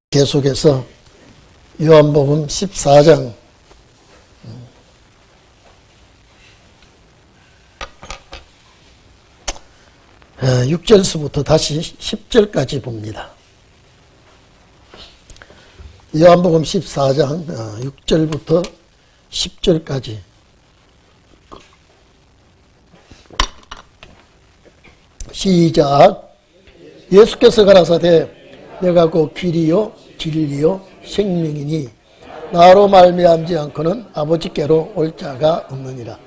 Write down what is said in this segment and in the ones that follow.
계속해서 요한복음 14장 6절서부터 다시 10절까지 봅니다. 요한복음 14장 6절부터 10절까지 시작. 예수께서 가라사대 내가 곧 길이요 진리요 생명이니 나로 말미암지 않고는 아버지께로 올 자가 없느니라.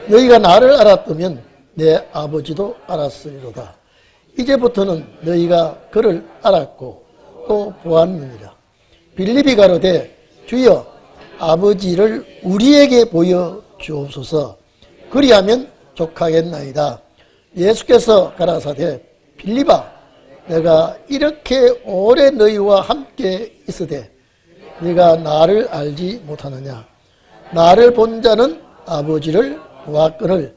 너희가 나를 알았다면 내 아버지도 알았으리로다. 이제부터는 너희가 그를 알았고 또 보았느니라. 빌립이 가로되 주여 아버지를 우리에게 보여 주옵소서. 그리하면 족하겠나이다. 예수께서 가라사대 빌립아 내가 이렇게 오래 너희와 함께 있으되 네가 나를 알지 못하느냐. 나를 본 자는 아버지를 보았거늘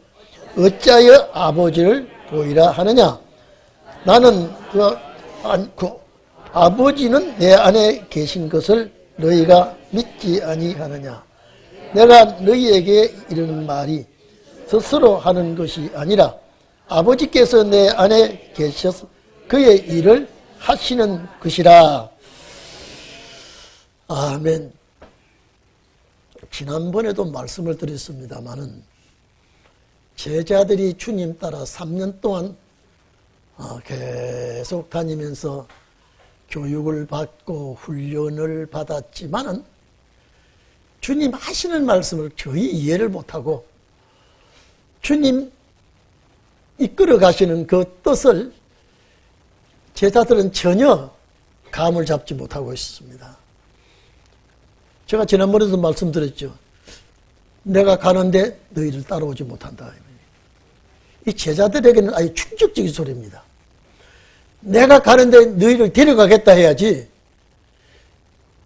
어찌하여 아버지를 보이라 하느냐. 나는 그 아버지는 내 안에 계신 것을 너희가 믿지 아니하느냐. 내가 너희에게 이르는 말이 스스로 하는 것이 아니라 아버지께서 내 안에 계셔서 그의 일을 하시는 것이라. 아멘. 지난번에도 말씀을 드렸습니다마는 제자들이 주님 따라 3년 동안 계속 다니면서 교육을 받고 훈련을 받았지만은 주님 하시는 말씀을 거의 이해를 못하고 주님 이끌어 가시는 그 뜻을 제자들은 전혀 감을 잡지 못하고 있습니다. 제가 지난번에도 말씀드렸죠. 내가 가는데 너희를 따라오지 못한다. 이 제자들에게는 아주 충격적인 소리입니다. 내가 가는데 너희를 데려가겠다 해야지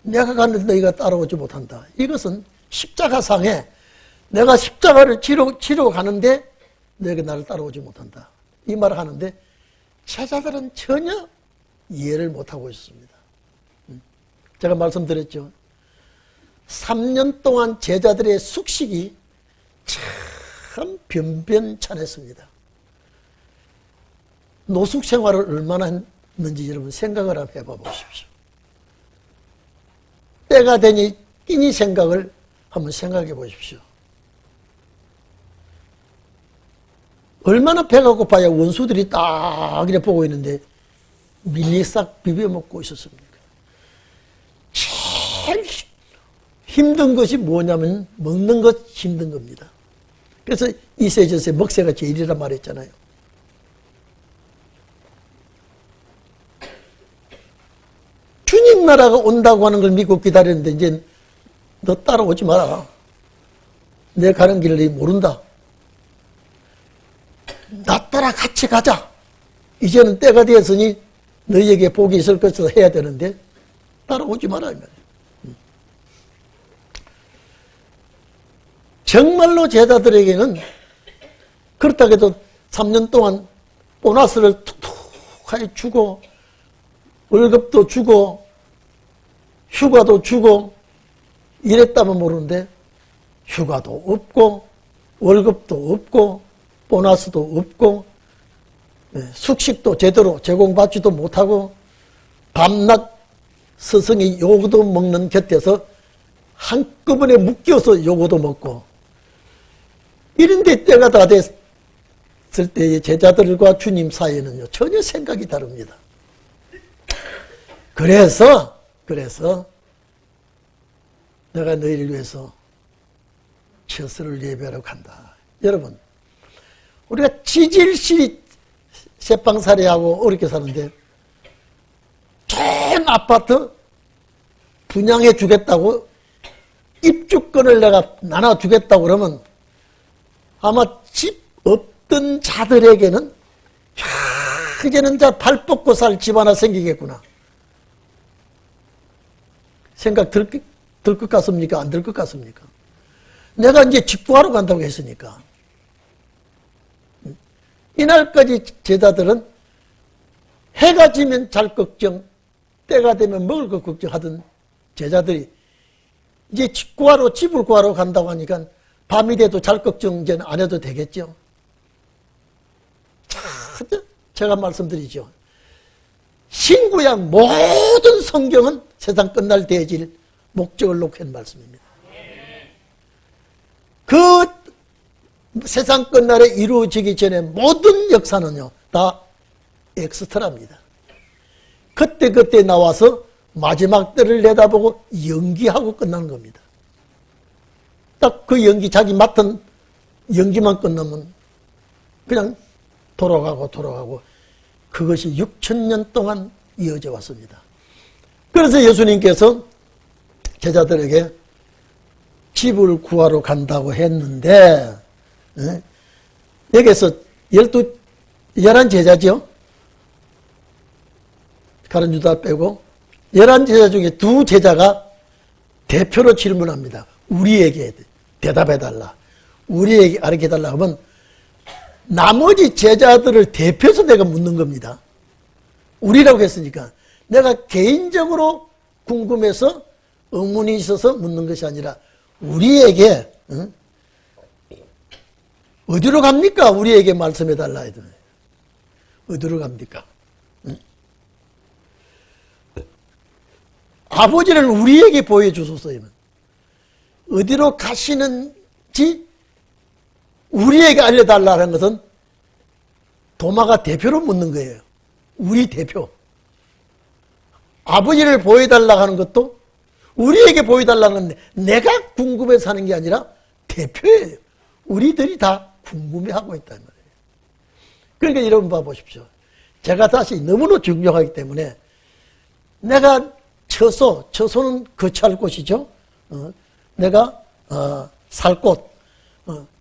내가 가는데 너희가 따라오지 못한다. 이것은 십자가상에 내가 십자가를 치러 가는데 너희가 나를 따라오지 못한다. 이 말을 하는데 제자들은 전혀 이해를 못하고 있습니다. 제가 말씀드렸죠. 3년 동안 제자들의 숙식이 참 변변찮았습니다. 노숙 생활을 얼마나 했는지 여러분 생각을 한번 해봐 보십시오. 때가 되니 끼니 생각을 한번 생각해 보십시오. 얼마나 배가 고파야 원수들이 딱 이렇게 보고 있는데 밀리 싹 비벼 먹고 있었습니까? 제일 힘든 것이 뭐냐면 먹는 것 힘든 겁니다. 그래서 이세저세 먹새가 제일이란 말했잖아요. 주님 나라가 온다고 하는 걸 믿고 기다렸는데 이제 너 따라오지 마라. 내 가는 길을 너 모른다. 나 따라 같이 가자. 이제는 때가 되었으니 너희에게 복이 있을 것을 해야 되는데 따라오지 마라. 이 말이에요. 정말로 제자들에게는 그렇다고 해도 3년 동안 보너스를 툭툭하게 주고 월급도 주고 휴가도 주고 이랬다면 모르는데 휴가도 없고 월급도 없고 보너스도 없고 숙식도 제대로 제공받지도 못하고 밤낮 스승이 요거도 먹는 곁에서 한꺼번에 묶여서 요거도 먹고 이런데 때가 다 됐을 때의 제자들과 주님 사이에는요 전혀 생각이 다릅니다. 그래서 내가 너희를 위해서 처소를 예배하러 간다. 여러분 우리가 지질시 새빵살이하고 어렵게 사는데 좋은 아파트 분양해 주겠다고 입주권을 내가 나눠주겠다고 그러면 아마 집 없던 자들에게는 이제는 발 뻗고 살 집 하나 생기겠구나. 생각 들 것 같습니까? 안 들 것 같습니까? 내가 이제 집 구하러 간다고 했으니까. 이날까지 제자들은 해가 지면 잘 걱정, 때가 되면 먹을 것 걱정하던 제자들이 이제 집을 구하러 간다고 하니까 밤이 돼도 잘 걱정 이제 안 해도 되겠죠. 제가 말씀드리죠. 신구약 모든 성경은 세상 끝날 대질 목적을 놓고 한 말씀입니다. 그 세상 끝날에 이루어지기 전에 모든 역사는요, 다 엑스트라입니다. 그때 나와서 마지막 때를 내다보고 연기하고 끝나는 겁니다. 딱 그 연기, 자기 맡은 연기만 끝나면 그냥 돌아가고 그것이 6,000년 동안 이어져 왔습니다. 그래서 예수님께서 제자들에게 집을 구하러 간다고 했는데, 여기서 11제자죠? 가룟 유다 빼고 11제자 중에 2제자가 대표로 질문합니다. 우리에게 대답해달라. 우리에게 가르쳐달라 하면 나머지 제자들을 대표해서 내가 묻는 겁니다. 우리라고 했으니까 내가 개인적으로 궁금해서 의문이 있어서 묻는 것이 아니라 우리에게 어디로 갑니까? 우리에게 말씀해달라 해도 어디로 갑니까? 아버지를 우리에게 보여주소서. 어디로 가시는지 우리에게 알려달라는 것은 도마가 대표로 묻는 거예요. 우리 대표. 아버지를 보여달라고 하는 것도 우리에게 보여달라는 건데 내가 궁금해서 하는 게 아니라 대표예요. 우리들이 다 궁금해하고 있다는 거예요. 그러니까 여러분 봐보십시오. 제가 다시 너무나 중요하기 때문에 내가 처소는 거처할 곳이죠. 내가 살 곳,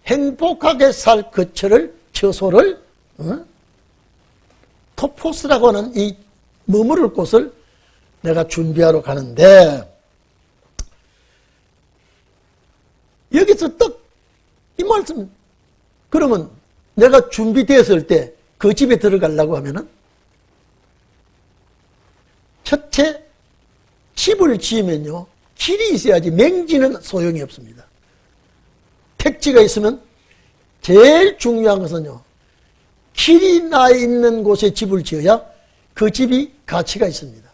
행복하게 살 거처를, 처소를 토포스라고 하는 이 머무를 곳을 내가 준비하러 가는데 여기서 딱 이 말씀, 그러면 내가 준비되었을 때 그 집에 들어가려고 하면은 첫째, 집을 지으면요, 길이 있어야지 맹지는 소용이 없습니다. 택지가 있으면 제일 중요한 것은요, 길이 나 있는 곳에 집을 지어야 그 집이 가치가 있습니다.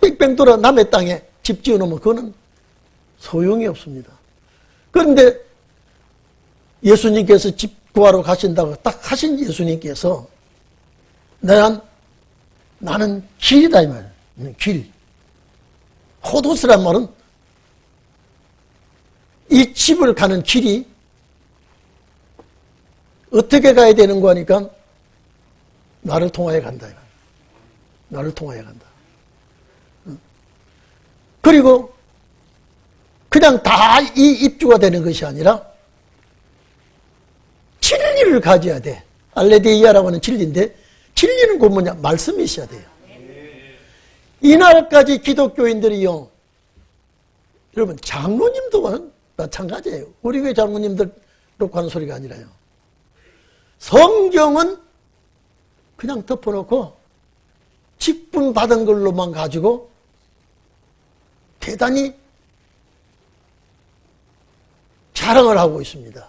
뺑뺑 돌아 남의 땅에 집 지어놓으면 그거는 소용이 없습니다. 그런데 예수님께서 집 구하러 가신다고 딱 하신 예수님께서 나는 길이다 이 말이에요. 길. 호도스란 말은 이 집을 가는 길이 어떻게 가야 되는 거 하니까 나를 통하여 간다. 나를 통하여 간다. 그리고 그냥 다 이 입주가 되는 것이 아니라 진리를 가져야 돼. 알레데이아라고 하는 진리인데 진리는 곧 뭐냐? 말씀이 있어야 돼요. 이날까지 기독교인들이요, 여러분 장로님도 마찬가지예요. 우리 교회 장로님들 놓고 하는 소리가 아니라요. 성경은 그냥 덮어놓고 직분 받은 걸로만 가지고 대단히 자랑을 하고 있습니다.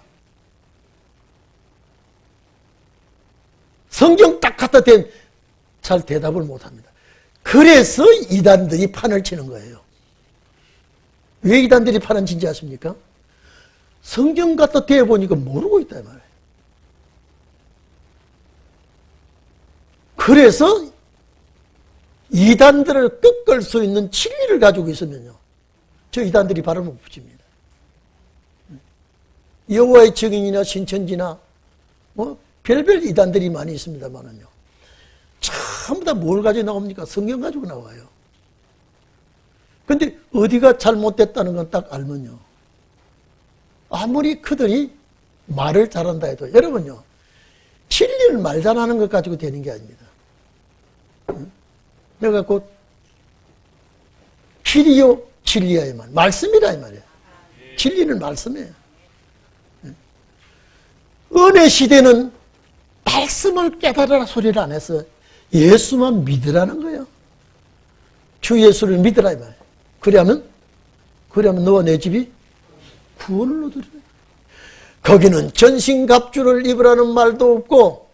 성경 딱 갖다 댄 잘 대답을 못합니다. 그래서 이단들이 판을 치는 거예요. 왜 이단들이 판을 친지 아십니까? 성경 갖다 대보니까 모르고 있다 이 말이에요. 그래서 이단들을 꺾을 수 있는 진리를 가지고 있으면요, 저 이단들이 발을 못 붙입니다. 여호와의 증인이나 신천지나 뭐 별별 이단들이 많이 있습니다만은요, 전부 다 뭘 가지고 나옵니까? 성경 가지고 나와요. 근데 어디가 잘못됐다는 건 딱 알면요, 아무리 그들이 말을 잘한다 해도 여러분요, 진리를 말 잘하는 것 가지고 되는 게 아닙니다. 내가 곧 길이요 진리야 이 말, 말씀이라 이 말이에요. 진리는 말씀이에요. 은혜 시대는 말씀을 깨달으라 소리를 안 해서 예수만 믿으라는 거예요. 주 예수를 믿으라 이 말이에요. 그러면 너와 내 집이 구원을 얻으리라. 거기는 전신갑주를 입으라는 말도 없고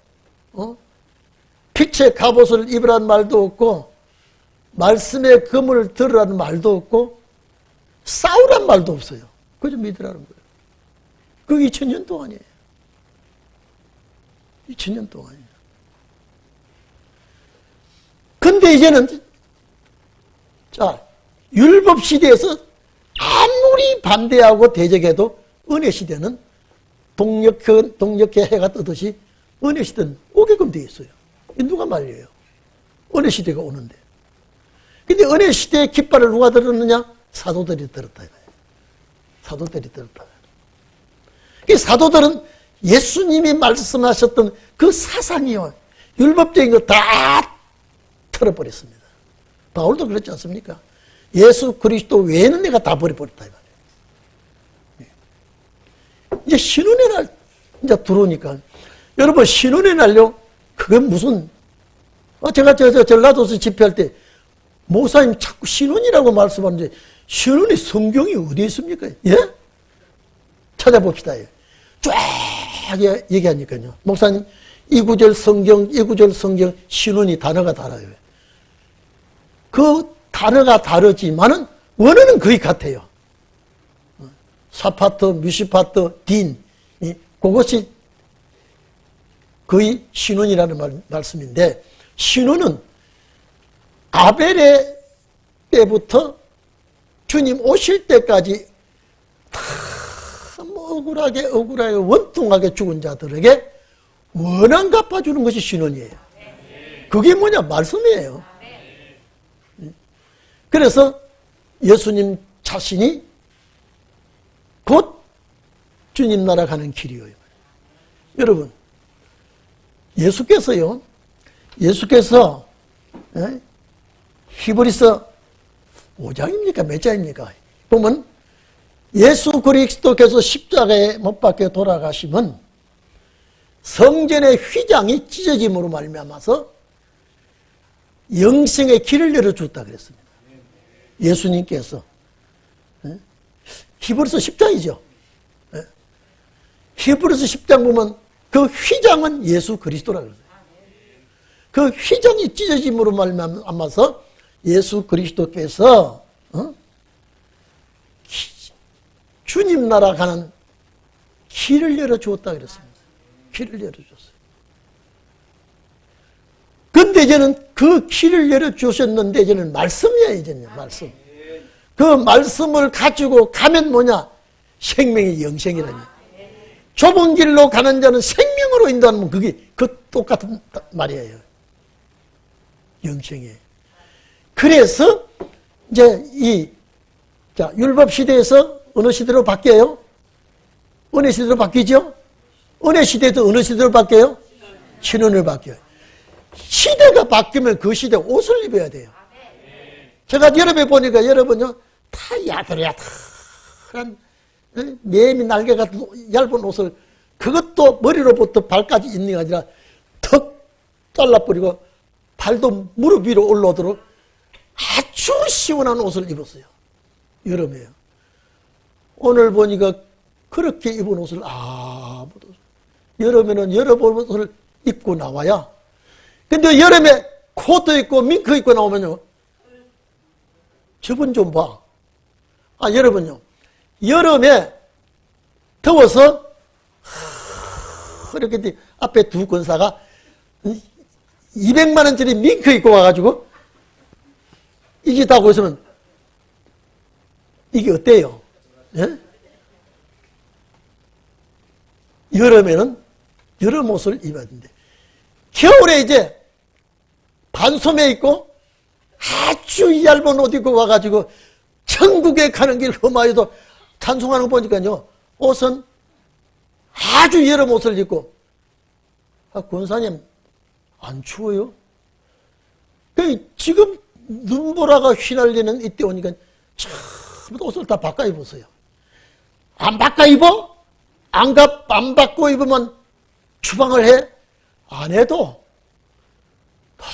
빛의 갑옷을 입으라는 말도 없고 말씀의 검을 들으라는 말도 없고 싸우란 말도 없어요. 그저 믿으라는 거예요. 그 2000년 동안이에요. 2000년 동안이에요. 근데 이제는 자, 율법 시대에서 아무리 반대하고 대적해도 은혜 시대는 동력해 해가 뜨듯이 은혜 시대는 오게끔 되어 있어요. 누가 말려요? 은혜 시대가 오는데. 근데 은혜 시대의 깃발을 누가 들었느냐? 사도들이 들었다. 사도들이 들었다. 이 사도들은 예수님이 말씀하셨던 그 사상이요, 율법적인 거 다 털어버렸습니다. 바울도 그렇지 않습니까? 예수 그리스도 외에는 내가 다 버려버렸다. 이 말이에요. 이제 신혼의 날 이제 들어오니까 여러분 신혼의 날요, 그게 무슨 제가 전라도에서 집회할 때 목사님 자꾸 신혼이라고 말씀하는데 신혼이 성경이 어디에 있습니까? 예? 찾아봅시다. 쫙 얘기하니까요. 목사님 이 구절 성경 신혼이 단어가 달라요. 그 단어가 다르지만은 원어는 거의 같아요. 사파트, 뮤시파트, 딘, 그것이 거의 신혼이라는 말씀인데, 신혼은 아벨의 때부터 주님 오실 때까지 다 억울하게 원통하게 죽은 자들에게 원한 갚아주는 것이 신혼이에요. 그게 뭐냐? 말씀이에요. 그래서 예수님 자신이 곧 주님 나라 가는 길이에요. 여러분, 예수께서 히브리서 5장입니까? 몇 장입니까? 보면 예수 그리스도께서 십자가에 못 박혀 돌아가시면 성전의 휘장이 찢어짐으로 말미암아서 영생의 길을 열어주었다 그랬습니다. 예수님께서. 히브리서 10장이죠. 히브리서 10장 보면 그 휘장은 예수 그리스도라고 그랬어요. 그 휘장이 찢어짐으로 말미암아서 예수 그리스도께서 주님 나라 가는 길을 열어주었다 그랬습니다. 길을 열어줬어요. 근데 이제는 그 길을 열어주셨는데 이제는 말씀이야, 이제는 말씀. 그 말씀을 가지고 가면 뭐냐? 생명의 영생이라니. 좁은 길로 가는 자는 생명으로 인도하면 그게 그 똑같은 말이에요. 영생이에요. 그래서 이제 율법 시대에서 어느 시대로 바뀌어요? 은혜 시대로 바뀌죠? 은혜 시대도 어느 시대로 바뀌어요? 신혼으로 바뀌어요. 시대가 바뀌면 그 시대 옷을 입어야 돼요. 제가 여름에 보니까 여러분요, 다 야들야들한 매미 날개 같은 얇은 옷을 그것도 머리로부터 발까지 입는 게 아니라 턱 잘라버리고 발도 무릎 위로 올라오도록 아주 시원한 옷을 입었어요. 여름에요. 오늘 보니까 그렇게 입은 옷을 아무도 여름에는 여러 옷을 입고 나와야. 근데 여름에 코트 입고 밍크 입고 나오면요, 저분 좀 봐. 여러분요, 여름에 더워서 이렇게 앞에 두 권사가 200만 원짜리 밍크 입고 와가지고 이게 다 하고 있으면 이게 어때요? 예? 여름에는 여름 옷을 입어야 되는데 겨울에 이제 반소매 입고 아주 얇은 옷 입고 와가지고 천국에 가는 길 험하여도 찬송하는 거 보니까요, 옷은 아주 여름 옷을 입고, 권사님 안 추워요? 지금 눈보라가 휘날리는 이때 오니까 처음부터 옷을 다 바꿔 입었어요. 안 바꿔 입어? 안 바꿔 입으면 추방을 해? 안 해도 다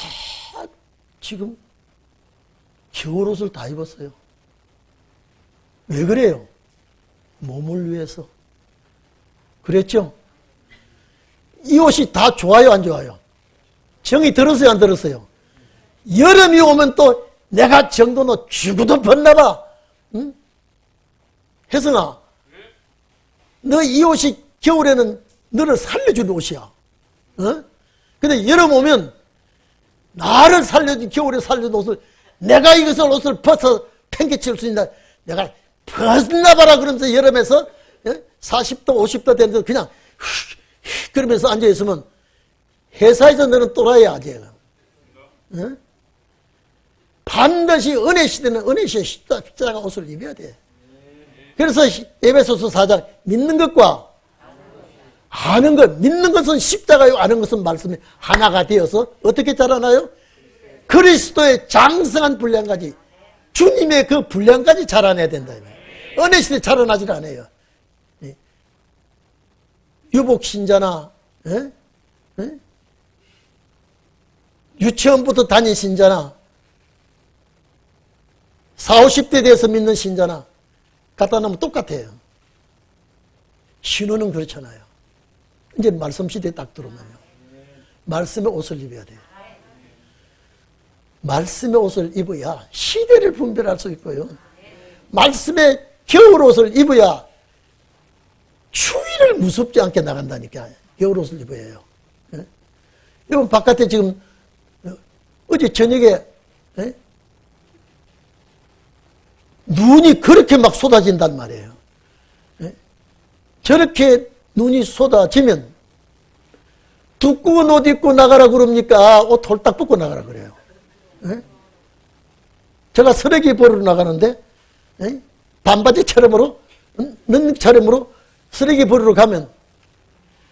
지금 겨울옷을 다 입었어요. 왜 그래요? 몸을 위해서. 그랬죠? 이 옷이 다 좋아요, 안 좋아요? 정이 들었어요, 안 들었어요? 여름이 오면 또 내가 정도는 죽어도 벗나봐. 응? 혜성아, 너 이 옷이 겨울에는 너를 살려주는 옷이야. 어? 근데 여름 오면 나를 살려준, 겨울에 살려준 옷을 내가 이것을 옷을 벗어 팽개칠 수 있나, 내가 벗나봐라 그러면서 여름에서 40도 50도 되는데 그냥 그러면서 앉아있으면 회사에서 너는 또라이야 아직. 어? 반드시 은혜 시대는 은혜 시대 십자가 옷을 입어야 돼. 그래서 에베소서 4장 믿는 것과 아는 것, 믿는 것은 십자가요, 아는 것은 말씀이 하나가 되어서 어떻게 자라나요? 그리스도의 장성한 분량까지, 주님의 그 분량까지 자라내야 된다. 은혜 시대 자라나질 않아요. 유복 신자나 유치원부터 다닌 신자나 40, 50대 돼서 믿는 신자나 갖다 놓으면 똑같아요. 신호는 그렇잖아요. 이제 말씀 시대에 딱 들어오면요, 말씀의 옷을 입어야 돼요. 말씀의 옷을 입어야 시대를 분별할 수 있고요, 말씀의 겨울옷을 입어야 추위를 무섭지 않게 나간다니까. 겨울옷을 입어야 해요. 여러분 바깥에 지금 어제 저녁에 눈이 그렇게 막 쏟아진단 말이에요. 저렇게 눈이 쏟아지면 두꺼운 옷 입고 나가라 그럽니까? 옷 홀딱 벗고 나가라 그래요. 제가 쓰레기 버리러 나가는데 반바지 차림으로, 는 차림으로 쓰레기 버리러 가면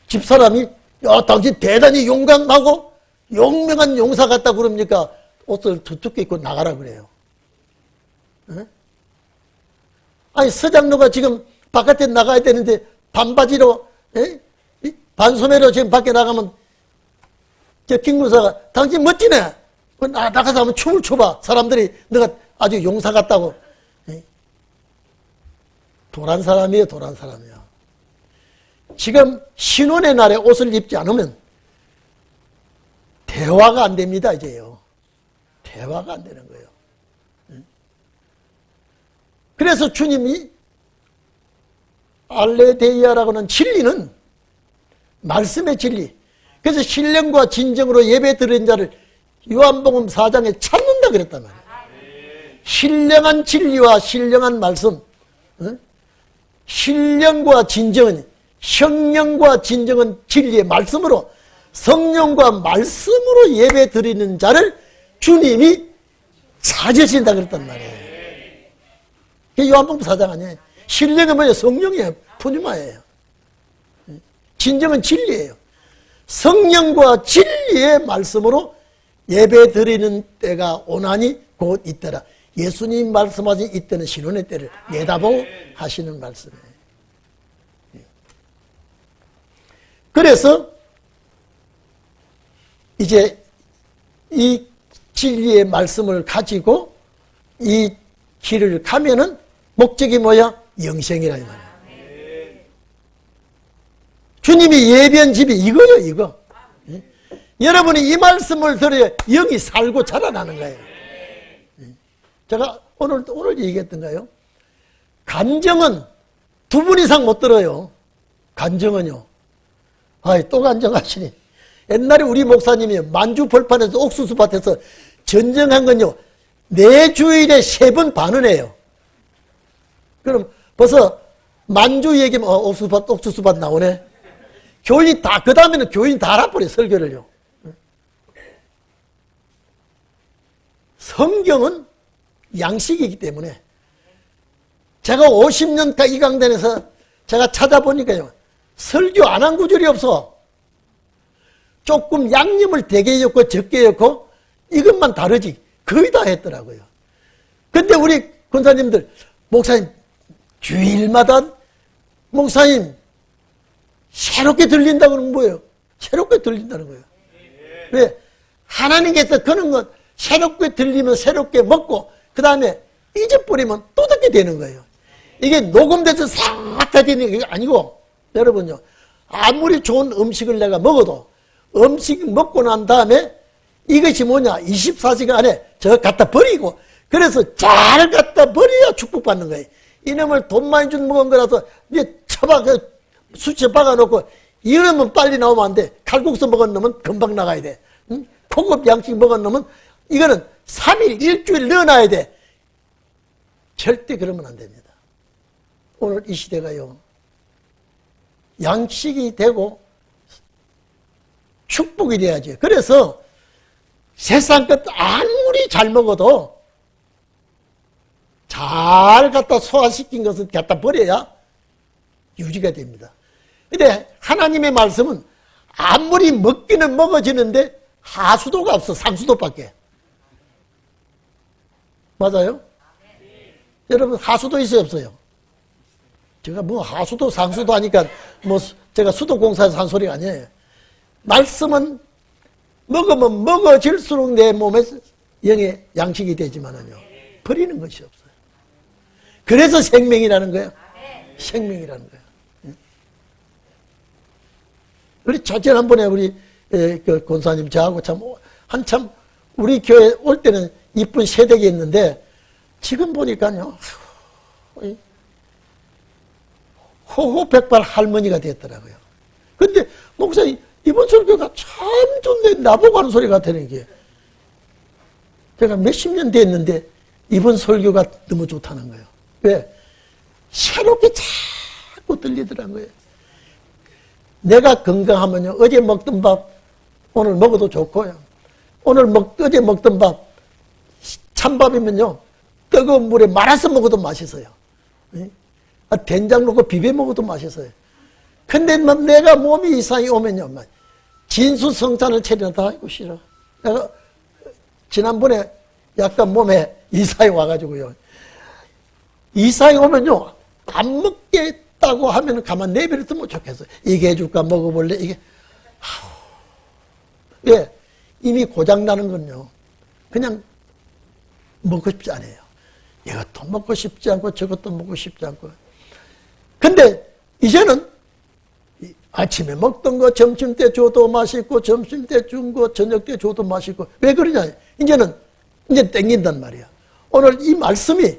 집사람이 야, 당신 대단히 용감하고 용맹한 용사 같다 그럽니까? 옷을 두껍게 입고 나가라 그래요. 아니 서장로가 지금 바깥에 나가야 되는데 반바지로 반소매로 지금 밖에 나가면 저 김군사가 당신 멋지네. 나가서 한번 춤을 춰봐. 사람들이 너가 아주 용사 같다고. 도란 사람이에요, 도란 사람이에요. 지금 신혼의 날에 옷을 입지 않으면 대화가 안 됩니다, 이제요. 대화가 안 되는 거예요. 그래서 주님이 알레데이아라고 하는 진리는 말씀의 진리. 그래서 신령과 진정으로 예배 드리는 자를 요한복음 4장에 찾는다 그랬단 말이에요. 신령한 진리와 신령한 말씀. 신령과 진정은, 성령과 진정은 진리의 말씀으로, 성령과 말씀으로 예배 드리는 자를 주님이 찾으신다 그랬단 말이에요. 그게 요한복음 4장 아니에요. 신령은 뭐예요? 성령이에요. 푸뉴마예요. 진정은 진리예요. 성령과 진리의 말씀으로 예배 드리는 때가 오나니 곧 이때라. 예수님 말씀하신 이때는 신혼의 때를 내다보고 하시는 말씀이에요. 그래서 이제 이 진리의 말씀을 가지고 이 길을 가면은 목적이 뭐야? 영생이라 이 말이야. 주님이 예비한 집이 이거예요, 이거. 여러분이 이 말씀을 들어야 영이 살고 자라나는 거예요. 제가 오늘 얘기했던가요? 간정은 2분 이상 못 들어요. 간정은요. 아이, 또 간정하시니. 옛날에 우리 목사님이 만주 벌판에서 옥수수밭에서 전정한 건요, 4주일에 3번 반은 해요. 그럼 벌써 만주 얘기면 옥수수밭 나오네. 교인이 다, 그 다음에는 교인이 다 알아버려, 설교를요. 성경은 양식이기 때문에 제가 50년 이 강단에서 제가 찾아보니까요, 설교 안 한 구절이 없어. 조금 양념을 되게 넣고 적게 넣고 이것만 다르지 거의 다 했더라고요. 근데 우리 권사님들, 목사님 주일마다 목사님 새롭게 들린다고 하는 뭐예요? 새롭게 들린다는 거예요. 왜? 하나님께서 그런 것 새롭게 들리면 새롭게 먹고 그 다음에 잊어버리면 또 듣게 되는 거예요. 이게 녹음돼서 싹 다 되는 게 아니고, 여러분요, 아무리 좋은 음식을 내가 먹어도 음식 먹고 난 다음에 이것이 뭐냐, 24시간 안에 저 갖다 버리고, 그래서 잘 갖다 버려야 축복받는 거예요. 이놈을 돈 많이 준 먹은 거라서 이제 수치에 박아놓고, 이놈은 빨리 나오면 안 돼. 칼국수 먹은 놈은 금방 나가야 돼. 응? 고급 양식 먹은 놈은 이거는 3일, 일주일 넣어놔야 돼. 절대 그러면 안 됩니다. 오늘 이 시대가요, 양식이 되고 축복이 돼야지. 그래서 세상 것 아무리 잘 먹어도 잘 갖다 소화시킨 것은 갖다 버려야 유지가 됩니다. 근데 하나님의 말씀은 아무리 먹기는 먹어지는데 하수도가 없어. 상수도밖에. 맞아요? 여러분 하수도 있어요, 없어요? 제가 뭐 하수도 상수도 하니까 뭐 제가 수도공사에서 한 소리가 아니에요. 말씀은 먹으면 먹어질수록 내 몸에 영의 양식이 되지만은요, 버리는 것이 없어요. 그래서 생명이라는 거예요. 생명이라는 거예요. 우리 지난번에 우리 그 권사님 저하고 참 한참 우리 교회 올 때는 이쁜 세댁이 있는데 지금 보니까요, 호호백발 할머니가 됐더라고요. 근데 목사님 이번 설교가 참 좋네, 나보고 하는 소리 같다는 게, 제가 몇십 년 됐는데 이번 설교가 너무 좋다는 거예요. 왜? 새롭게 자꾸 들리더라고요. 내가 건강하면요, 어제 먹던 밥 오늘 먹어도 좋고요, 어제 먹던 밥 찬밥이면요 뜨거운 물에 말아서 먹어도 맛있어요. 된장 넣고 비벼 먹어도 맛있어요. 근데 내가 몸이 이상이 오면요, 진수성찬을 차려다 아이고 싫어. 내가 지난번에 약간 몸에 이상이 와가지고요, 이상이 오면요 안 먹겠다고 하면 가만 내버려두면 좋겠어요. 이게 해줄까, 먹어볼래, 이게. 왜? 이미 고장나는 건요, 그냥 먹고 싶지 않아요. 이것도 먹고 싶지 않고 저것도 먹고 싶지 않고. 근데 이제는 아침에 먹던 거 점심 때 줘도 맛있고, 점심 때 준 거 저녁 때 줘도 맛있고. 왜 그러냐, 이제는 이제 땡긴단 말이야. 오늘 이 말씀이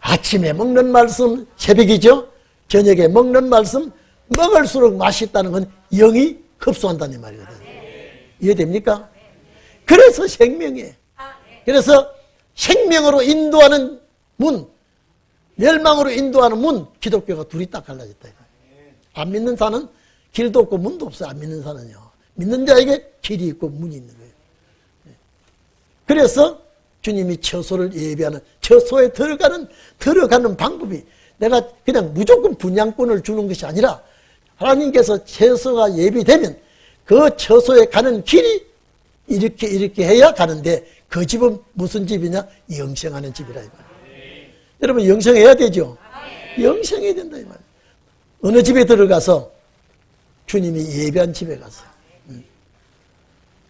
아침에 먹는 말씀 새벽이죠, 저녁에 먹는 말씀 먹을수록 맛있다는 건 영이 흡수한다는 말이거든요. 이해됩니까? 그래서 생명이에요. 그래서 생명으로 인도하는 문, 멸망으로 인도하는 문, 기독교가 둘이 딱 갈라졌다. 안 믿는 자는 길도 없고 문도 없어요. 안 믿는 자는요, 믿는 자에게 길이 있고 문이 있는 거예요. 그래서 주님이 처소를 예비하는, 처소에 들어가는 방법이, 내가 그냥 무조건 분양권을 주는 것이 아니라 하나님께서 처소가 예비되면 그 처소에 가는 길이 이렇게 해야 가는데, 그 집은 무슨 집이냐? 영생하는 집이라 이 말이에요. 여러분 영생해야 되죠? 영생해야 된다 이 말이에요. 어느 집에 들어가서? 주님이 예배한 집에 가서.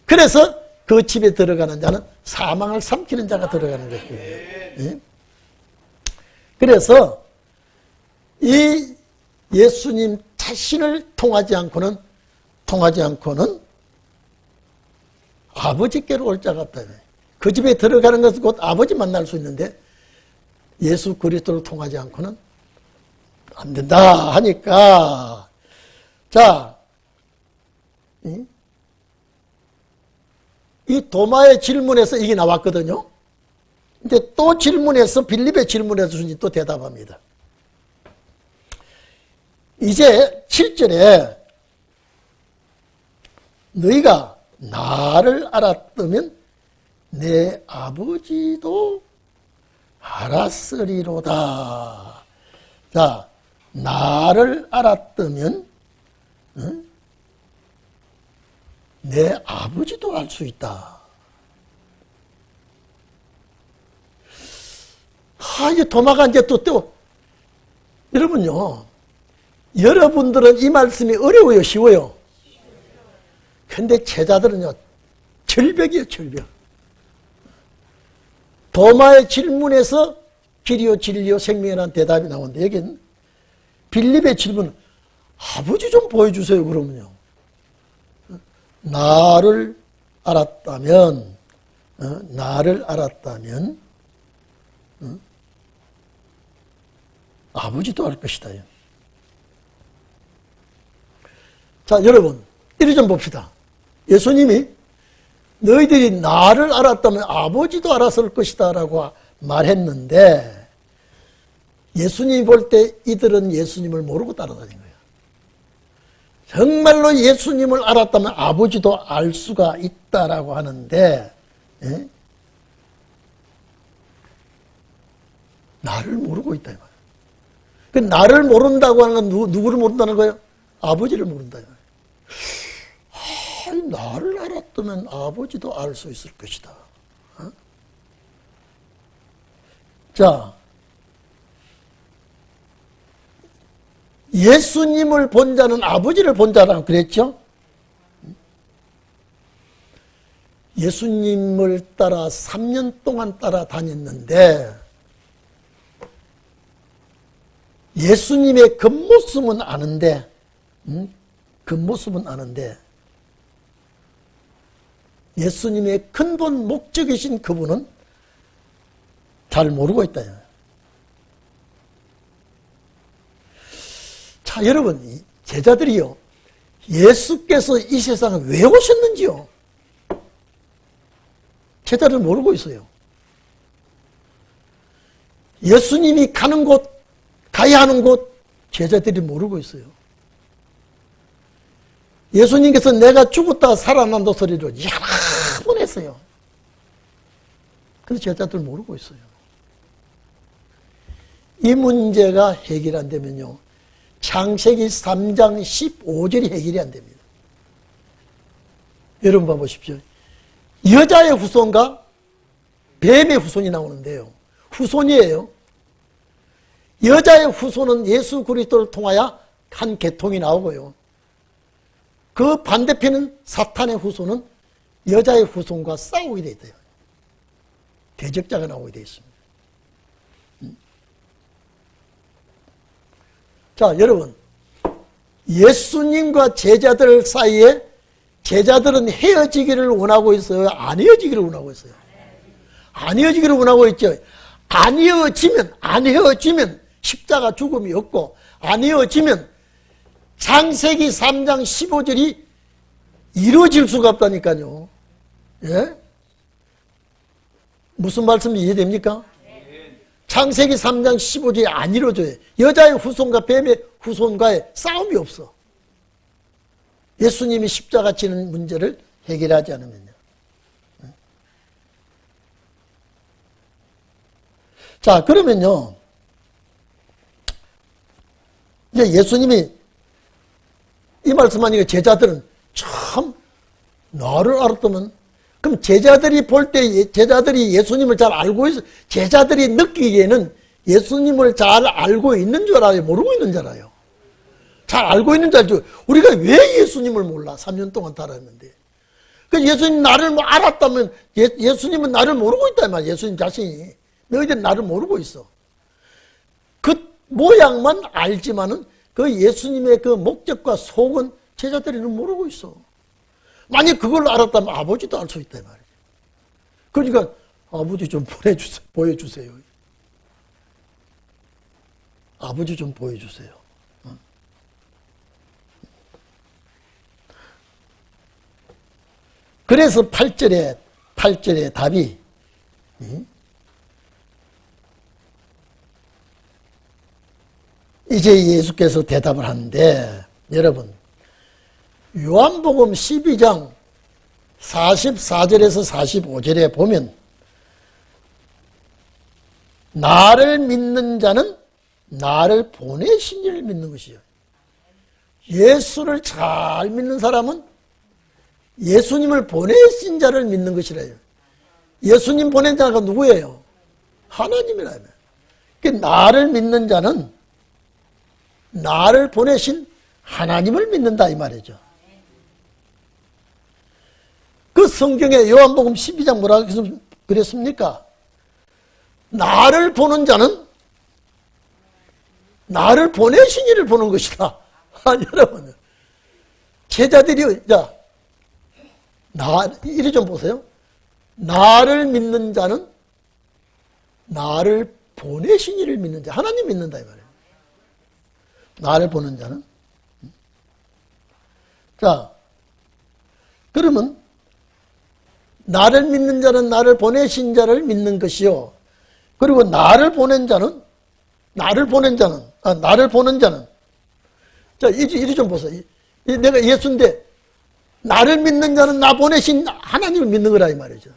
그래서 그 집에 들어가는 자는 사망을 삼키는 자가 들어가는 것이에요. 그래서 이 예수님 자신을 통하지 않고는 아버지께로 올 자가 없다. 그 집에 들어가는 것은 곧 아버지 만날 수 있는데 예수 그리스도를 통하지 않고는 안 된다 하니까, 자, 이 도마의 질문에서 이게 나왔거든요. 근데 또 질문해서, 빌립의 질문에서 주님 또 대답합니다. 이제 7절에 너희가 나를 알았다면 내 아버지도 알았으리로다. 자, 나를 알았다면 내 아버지도 알 수 있다. 이제 도마가 이제 또 여러분요, 여러분들은 이 말씀이 어려워요, 쉬워요? 근데 제자들은요, 절벽이에요, 절벽. 도마의 질문에서 길이요 진리요 생명이라는 대답이 나오는데 여기는 빌립의 질문, 아버지 좀 보여주세요. 그러면요, 나를 알았다면 아버지도 알 것이다. 자, 여러분, 이리 좀 봅시다. 예수님이 너희들이 나를 알았다면 아버지도 알았을 것이다 라고 말했는데, 예수님이 볼 때 이들은 예수님을 모르고 따라다닌 거예요. 정말로 예수님을 알았다면 아버지도 알 수가 있다라고 하는데, 예? 나를 모르고 있다 이 말이에요. 그 나를 모른다고 하는 건 누구를 모른다는 거예요? 아버지를 모른다 이 말이에요. 나를 알았다면 아버지도 알 수 있을 것이다. 어? 자, 예수님을 본 자는 아버지를 본 자라고 그랬죠? 예수님을 따라 3년 동안 따라다녔는데 예수님의 겉모습은 아는데, 겉모습은 아는데 예수님의 근본 목적이신 그분은 잘 모르고 있다. 자, 여러분, 제자들이요, 예수께서 이 세상에 왜 오셨는지요? 제자들 모르고 있어요. 예수님이 가는 곳, 가야 하는 곳, 제자들이 모르고 있어요. 예수님께서 내가 죽었다가 살아난다 소리를 여러 번 했어요. 근데 제자들 모르고 있어요. 이 문제가 해결 안 되면요, 창세기 3장 15절이 해결이 안 됩니다. 여러분 봐보십시오. 여자의 후손과 뱀의 후손이 나오는데요, 후손이에요. 여자의 후손은 예수 그리스도를 통하여 한 계통이 나오고요, 그 반대편은 사탄의 후손은 여자의 후손과 싸우게 돼 있대요. 대적자가 나오게 돼 있습니다. 자, 여러분, 예수님과 제자들 사이에 제자들은 헤어지기를 원하고 있어요? 안 헤어지기를 원하고 있어요? 안 헤어지기를 원하고 있죠. 안 헤어지면 십자가 죽음이 없고, 안 헤어지면 창세기 3장 15절이 이루어질 수가 없다니까요. 예? 무슨 말씀이 이해됩니까? 창세기 3장 15절이 안 이루어져요. 여자의 후손과 뱀의 후손과의 싸움이 없어. 예수님이 십자가 지는 문제를 해결하지 않으면요. 자, 그러면요, 이제 예수님이 이 말씀하니까 제자들은 참 나를 알았다면, 그럼 제자들이 볼 때 제자들이 예수님을 잘 알고 있어, 제자들이 느끼기에는 예수님을 잘 알고 있는 줄 알아요? 모르고 있는 줄 알아요? 잘 알고 있는 줄 알죠. 우리가 왜 예수님을 몰라? 3년 동안 따랐는데. 그 예수님 나를 알았다면 예수님은 나를 모르고 있다 말이야. 예수님 자신이. 너희들 나를 모르고 있어. 그 모양만 알지만은 그 예수님의 그 목적과 속은 제자들이는 모르고 있어. 만약 그걸 알았다면 아버지도 알 수 있다 말이야. 그러니까 아버지 좀 보여주세요. 아버지 좀 보여주세요. 그래서 8절의 답이, 이제 예수께서 대답을 하는데, 여러분, 요한복음 12장 44절에서 45절에 보면, 나를 믿는 자는 나를 보내신 이를 믿는 것이요. 예수를 잘 믿는 사람은 예수님을 보내신 자를 믿는 것이래요. 예수님 보낸 자가 누구예요? 하나님이라며. 그러니까 나를 믿는 자는 나를 보내신 하나님을 믿는다 이 말이죠. 그 성경에 요한복음 12장 뭐라고 그랬습니까? 나를 보는 자는 나를 보내신 이를 보는 것이다. 여러분, 제자들이, 자, 이리 좀 보세요. 나를 믿는 자는 나를 보내신 이를 믿는 자, 하나님 믿는다 이 말이에요. 나를 보는 자는. 자, 그러면 나를 믿는 자는 나를 보내신 자를 믿는 것이요. 그리고 나를 보낸 자는 나를 보는 자는 자, 이리 좀 보세요. 내가 예수인데 나를 믿는 자는 나 보내신 하나님을 믿는 거라 이 말이죠.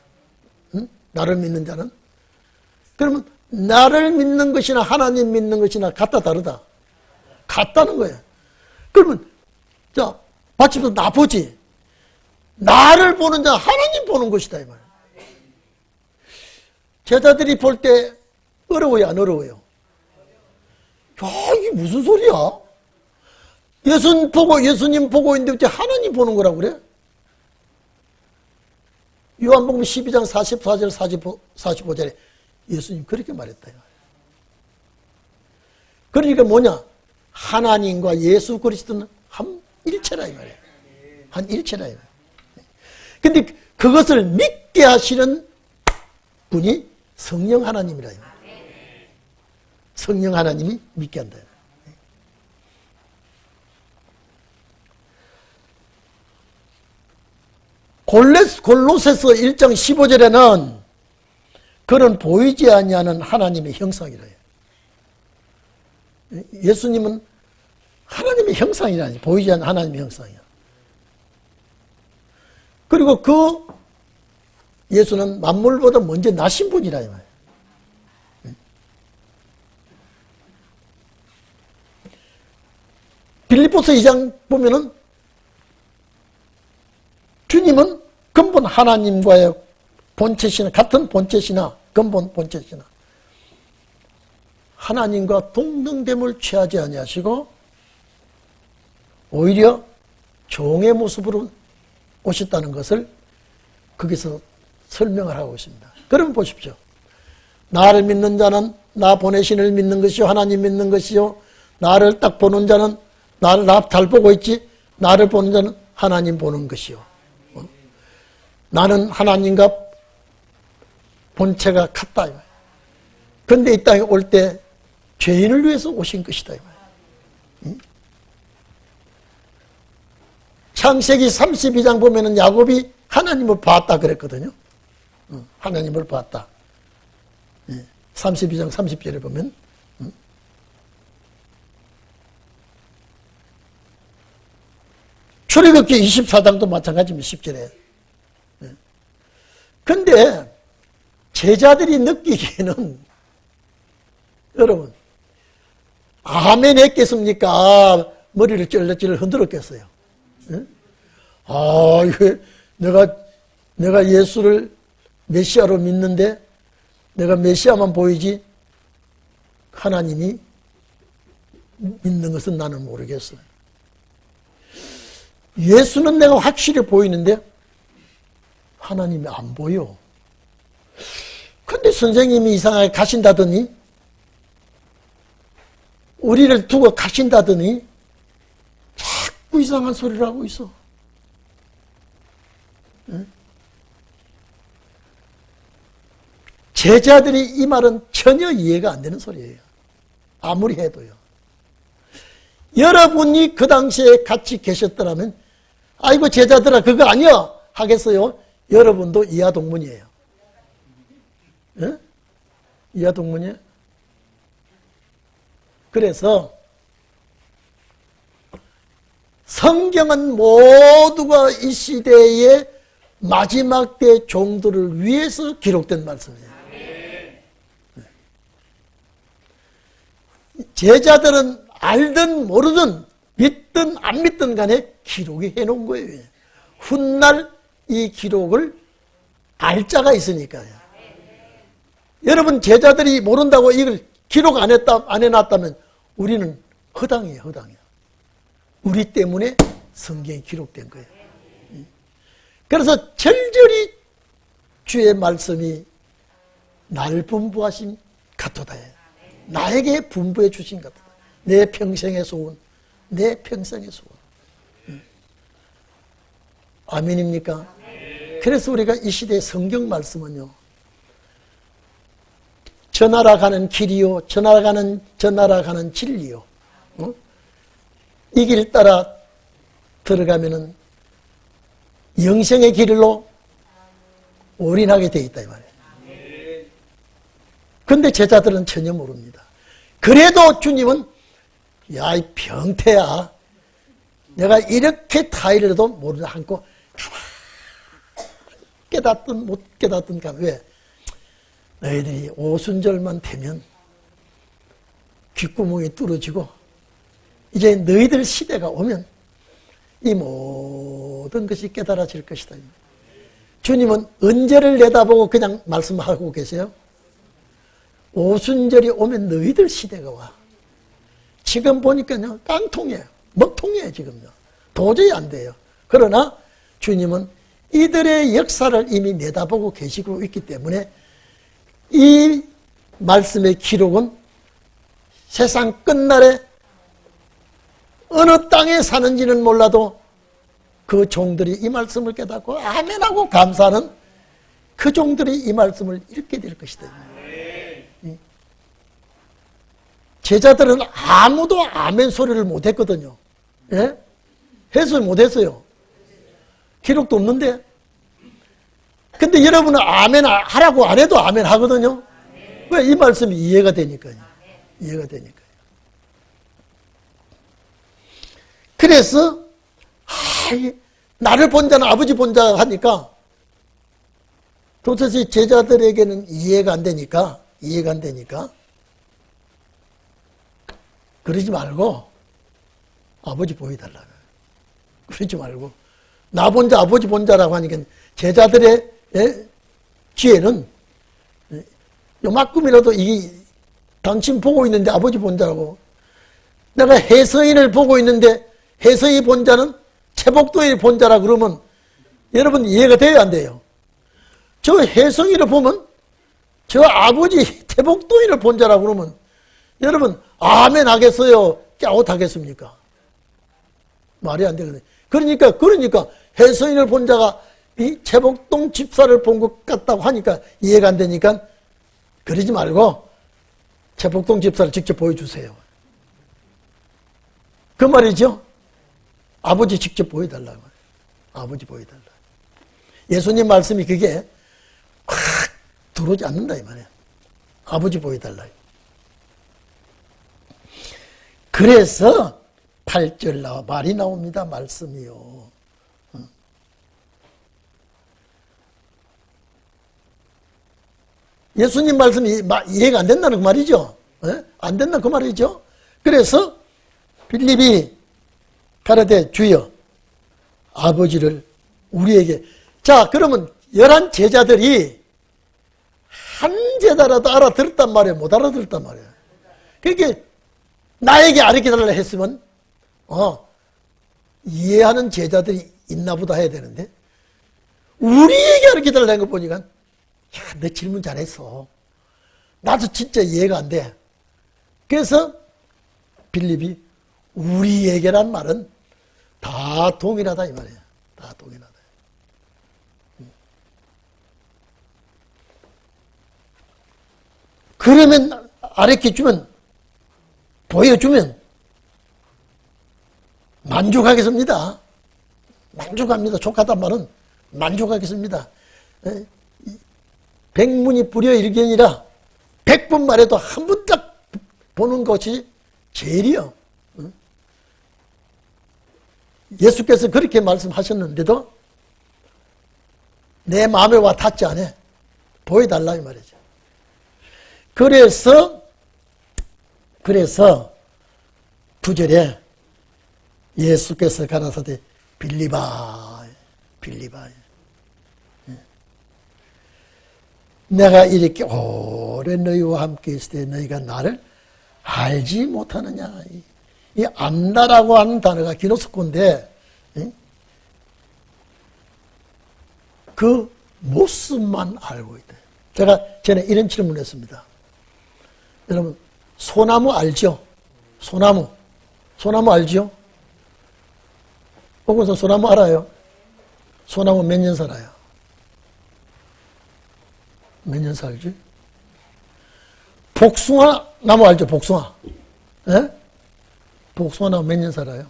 응? 나를 믿는 자는. 그러면 나를 믿는 것이나 하나님 믿는 것이나 같다 다르다? 같다는 거예요. 그러면 자, 마침내 나 보지. 나를 보는 자 하나님 보는 것이다 이 말이에요. 제자들이 볼 때 어려워요 안 어려워요? 야, 이게 무슨 소리야? 예수님 보고 있는데 어째 하나님 보는 거라고 그래? 요한복음 12장 44절 45절에 예수님 그렇게 말했다. 그러니까 뭐냐? 하나님과 예수 그리스도는 한 일체라 이 말이에요. 한 일체라 이 말이에요. 근데 그것을 믿게 하시는 분이 성령 하나님이라 이 말이에요. 성령 하나님이 믿게 한다. 골로새서 1장 15절에는 그런 보이지 아니하는 하나님의 형상이라 해요. 예수님은 하나님의 형상이라니, 보이지 않는 하나님의 형상이야. 그리고 그 예수는 만물보다 먼저 나신 분이라 이 말이에요. 빌립보서 2장 보면은 주님은 근본 하나님과의 본체시나 같은 본체시나 근본 본체시나 하나님과 동등됨을 취하지 아니하시고 오히려 종의 모습으로 오셨다는 것을 거기서 설명을 하고 있습니다. 그러면 보십시오. 나를 믿는 자는 나 보내신을 믿는 것이요 하나님 믿는 것이요 나를 딱 보는 자는 나를 잘 보고 있지 나를 보는 자는 하나님 보는 것이요 나는 하나님과 본체가 같다. 그런데 이 땅에 올 때 죄인을 위해서 오신 것이다. 창세기 32장 보면은 야곱이 하나님을 봤다 그랬거든요. 하나님을 봤다. 32장 30절에 보면 출애굽기 24장도 마찬가지입니다. 10절에. 근데 제자들이 느끼기에는 여러분 아멘 했겠습니까? 머리를 쩔쩔 흔들었겠어요. 아, 이게 내가 예수를 메시아로 믿는데 내가 메시아만 보이지 하나님이 믿는 것은 나는 모르겠어요. 예수는 내가 확실히 보이는데 하나님이 안 보여. 근데 선생님이 이상하게 가신다더니 우리를 두고 가신다더니 자꾸 이상한 소리를 하고 있어. 제자들이 이 말은 전혀 이해가 안 되는 소리예요. 아무리 해도요. 여러분이 그 당시에 같이 계셨더라면 아이고 제자들아 그거 아니야 하겠어요? 여러분도 이하동문이에요. 예? 이하동문이에요. 그래서 성경은 모두가 이 시대의 마지막 때 종들을 위해서 기록된 말씀이에요. 제자들은 알든 모르든 믿든 안 믿든 간에 기록이 해놓은 거예요. 훗날 이 기록을 알 자가 있으니까요. 여러분 제자들이 모른다고 이걸 기록 안 해놨다면 우리는 허당이에요. 허당이에요. 우리 때문에 성경이 기록된 거예요. 그래서 절절히 주의 말씀이 날 분부하신 같도다. 나에게 분부해 주신 같도다. 내 평생의 소원, 내 평생의 소원. 아멘입니까? 그래서 우리가 이 시대의 성경 말씀은요, 저 나라 가는 길이요, 저 나라 가는 진리요. 이 길 따라 들어가면은 영생의 길로 올인하게 돼 있다 이 말이에요. 근데 제자들은 전혀 모릅니다. 그래도 주님은 야, 이 병태야, 내가 이렇게 타이르도 모르지 않고 깨닫든 못 깨닫든 간 왜? 너희들이 오순절만 되면 귓구멍이 뚫어지고 이제 너희들 시대가 오면 이 모든 것이 깨달아질 것이다. 주님은 언제를 내다보고 그냥 말씀하고 계세요? 오순절이 오면 너희들 시대가 와. 지금 보니까요, 깡통이에요. 먹통이에요, 지금요. 도저히 안 돼요. 그러나 주님은 이들의 역사를 이미 내다보고 계시고 있기 때문에 이 말씀의 기록은 세상 끝날에 어느 땅에 사는지는 몰라도 그 종들이 이 말씀을 깨닫고 아멘하고 감사하는 그 종들이 이 말씀을 읽게 될 것이다. 제자들은 아무도 아멘 소리를 못했거든요. 예? 해서 못했어요. 기록도 없는데. 근데 여러분은 아멘 하라고 안 해도 아멘 하거든요. 왜? 이 말씀이 이해가 되니까요. 이해가 되니까요. 그래서 나를 본 자는 아버지 본 자 하니까 도대체 제자들에게는 이해가 안 되니까 그러지 말고 아버지 보여달라. 그러지 말고 나 본 자 아버지 본 자라고 하니까 제자들의 귀에는 요만큼이라도 이 당신 보고 있는데 아버지 본 자라고, 내가 해서인을 보고 있는데 해서인 본 자는 채복도의 본 자라 그러면 여러분 이해가 돼야 안 돼요? 저 해성이를 보면 저 아버지 태복도인을 본 자라 그러면 여러분 아멘 하겠어요? 깨웃 하겠습니까? 말이 안 되거든요. 그러니까 해성인을 본 자가 이 채복동 집사를 본 것 같다고 하니까 이해가 안 되니까 그러지 말고 채복동 집사를 직접 보여주세요. 그 말이죠. 아버지 직접 보여달라고. 아버지 보여달라. 예수님 말씀이 그게 확 들어오지 않는다 이 말이에요. 아버지 보여달라. 그래서 8절 나와 말이 나옵니다. 말씀이요. 예수님 말씀이 이해가 안 된다는 그 말이죠. 안 된다는 그 말이죠. 그래서 빌립이 가라되 주여 아버지를 우리에게, 자 그러면 11 제자들이 한 제자라도 알아들었단 말이에요? 못 알아들었단 말이에요? 그러니까 나에게 가르쳐달라 했으면 이해하는 제자들이 있나 보다 해야 되는데 우리에게 가르쳐달라 한 거 보니까 야, 너 질문 잘했어. 나도 진짜 이해가 안 돼. 그래서 빌립이 우리에게란 말은 다 동일하다 이 말이에요. 다 동일하다. 그러면 가르쳐주면, 보여주면 만족하겠습니다. 만족합니다. 족하단 말은 만족하겠습니다. 백문이 불여일견이라 100번 말해도 한 번 딱 보는 것이 제일이요. 예수께서 그렇게 말씀하셨는데도 내 마음에 와 닿지 않아. 보여달라 이 말이죠. 그래서 9절에 예수께서 가라사대 빌립아 내가 이렇게 오래 너희와 함께 있을 때 너희가 나를 알지 못하느냐. 이 안다라고 하는 단어가 기노스코인데 그 모습만 알고 있다. 제가 전에 이런 질문을 했습니다. 여러분, 소나무 알죠? 소나무. 소나무 알죠? 보고서 소나무 알아요? 소나무 몇 년 살아요? 몇 년 살지? 복숭아 나무 알죠? 복숭아. 예? 복숭아 나무 몇 년 살아요?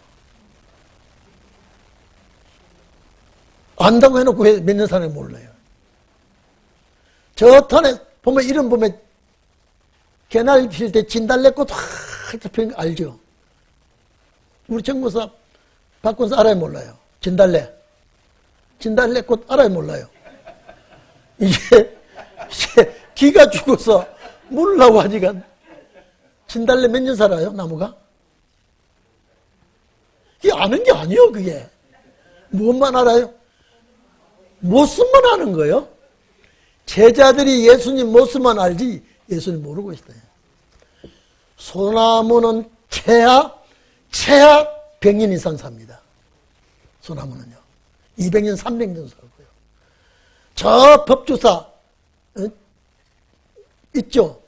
안다고 해놓고 왜 몇 년 사는지 몰라요. 저 턴에 보면 이름 보면 개날 필 때 진달래꽃 활짝 피는 거 알죠? 우리 정무사 박권사 알아요 몰라요? 진달래꽃 알아요 몰라요? 이게 기가 죽어서 물라고 하니까 진달래 몇 년 살아요 나무가? 이게 아는 게 아니에요 그게. 무엇만 알아요? 모습만 아는 거예요. 제자들이 예수님 모습만 알지 예수님 모르고 있어요. 소나무는 최하 100년 이상 삽니다. 소나무는요. 200년, 300년 살고요. 저 법주사 있죠?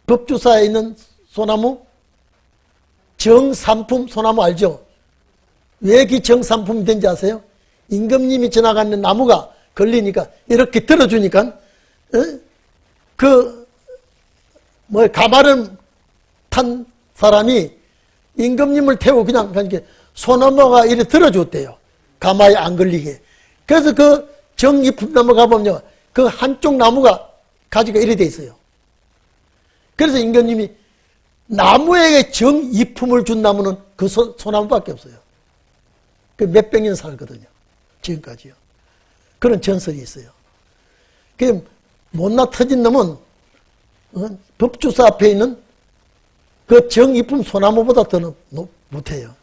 법주사에 있는 소나무 정삼품 소나무 알죠? 왜 그 정삼품이 된지 아세요? 임금님이 지나가는 나무가 걸리니까 이렇게 들어주니까 가마를 탄 사람이 임금님을 태우고 그냥 소나무가 이렇게 들어줬대요. 가마에 안 걸리게. 그래서 그 정이품 나무 가보면요. 그 한쪽 나무가 가지가 이렇게 돼 있어요. 그래서 임금님이 나무에게 정이품을 준 나무는 그 소나무밖에 없어요. 그 몇백 년 살거든요. 지금까지요. 그런 전설이 있어요. 그 못나 터진 놈은 법주사 앞에 있는 그 정이품 소나무보다 더 못해요.